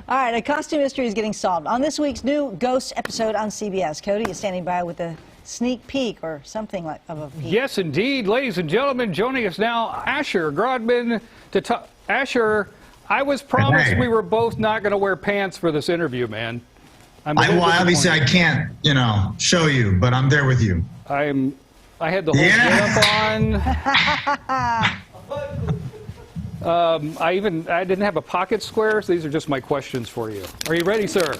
All right, a costume mystery is getting solved on this week's new Ghost episode on CBS. Cody is standing by with a sneak peek or something like of a peek. Yes, indeed, ladies and gentlemen, joining us now, Asher Grodman. Asher, I was promised we were both not going to wear pants for this interview, man. Well, obviously I can't, show you, but I'm there with you. I had the whole getup on. I didn't have a pocket square, so these are just my questions for you. Are you ready, sir?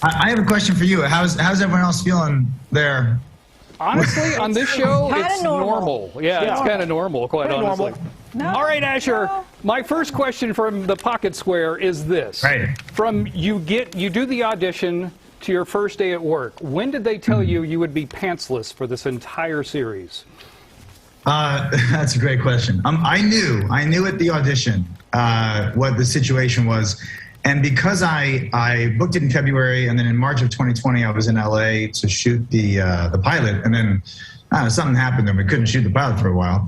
I have a question for you. How's everyone else feeling there? Honestly, on this show, it's normal. Yeah, it's kind of normal, quite honestly. No, all right, Asher. No. My first question from the pocket square is this: from you do the audition to your first day at work. When did they tell you you would be pantsless for this entire series? That's a great question. I knew at the audition what the situation was, and because I booked it in February, and then in March of 2020 I was in LA to shoot the pilot, and then something happened and we couldn't shoot the pilot for a while.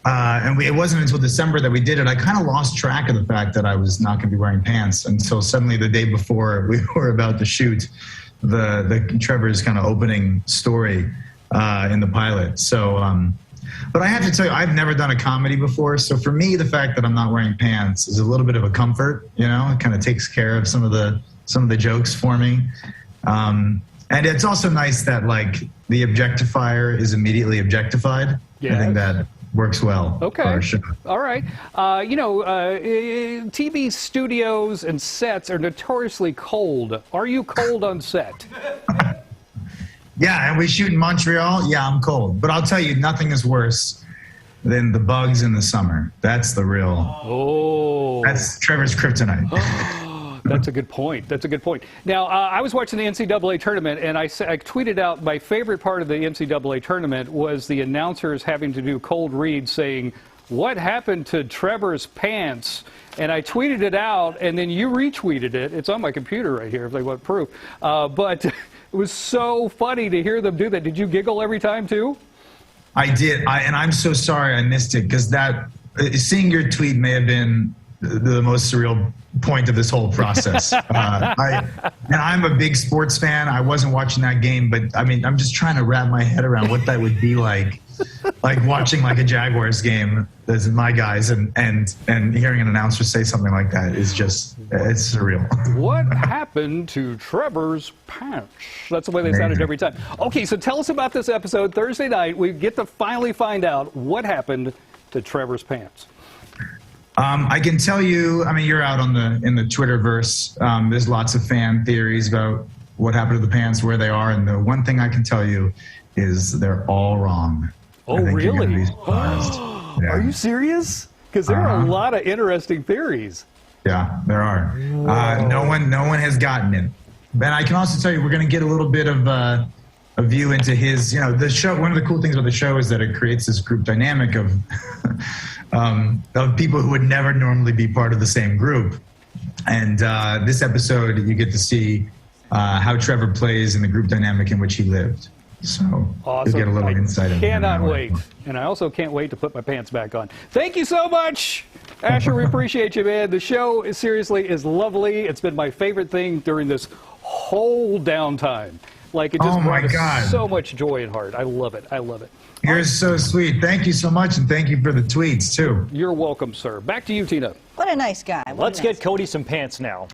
And it wasn't until December that we did it. I kind of lost track of the fact that I was not going to be wearing pants until suddenly the day before we were about to shoot the Trevor's kind of opening story in the pilot. So, but I have to tell you, I've never done a comedy before. So for me, the fact that I'm not wearing pants is a little bit of a comfort. It kind of takes care of some of the jokes for me. And it's also nice that like the objectifier is immediately objectified. Yeah. I think that works well. Okay. For our show. All right. TV studios and sets are notoriously cold. Are you cold on set? Yeah, and we shoot in Montreal. Yeah, I'm cold. But I'll tell you, nothing is worse than the bugs in the summer. That's the real. Oh. That's Trevor's kryptonite. That's a good point. That's a good point. Now, I was watching the NCAA tournament, and I tweeted out my favorite part of the NCAA tournament was the announcers having to do cold reads saying, "What happened to Trevor's pants?" And I tweeted it out, and then you retweeted it. It's on my computer right here if they want proof. But it was so funny to hear them do that. Did you giggle every time, too? I did. And I'm so sorry I missed it, because seeing your tweet may have been the most surreal point of this whole process. And I'm a big sports fan. I wasn't watching that game, but I mean, I'm just trying to wrap my head around what that would be like watching like a Jaguars game. That's my guys, and hearing an announcer say something like that is just, it's surreal. What happened to Trevor's pants? That's the way they sounded every time. Okay, so tell us about this episode. Thursday night, we get to finally find out what happened to Trevor's pants. I can tell you, I mean, you're out in the Twitterverse. There's lots of fan theories about what happened to the pants, where they are, and the one thing I can tell you is they're all wrong. Oh, really? Yeah. Are you serious? Because there are a lot of interesting theories. Yeah, there are. No one has gotten it. But I can also tell you, we're going to get a little bit of a view into his, the show. One of the cool things about the show is that it creates this group dynamic of people who would never normally be part of the same group. And this episode, you get to see how Trevor plays in the group dynamic in which he lived. So awesome. You'll get a little insight. I cannot wait. And I also can't wait to put my pants back on. Thank you so much, Asher. We appreciate you, man. The show is lovely. It's been my favorite thing during this whole downtime. Like, it just brought us so much joy and heart. I love it. I love it. You're so sweet. Thank you so much, and thank you for the tweets, too. You're welcome, sir. Back to you, Tina. What a nice guy. Let's get Cody some pants now.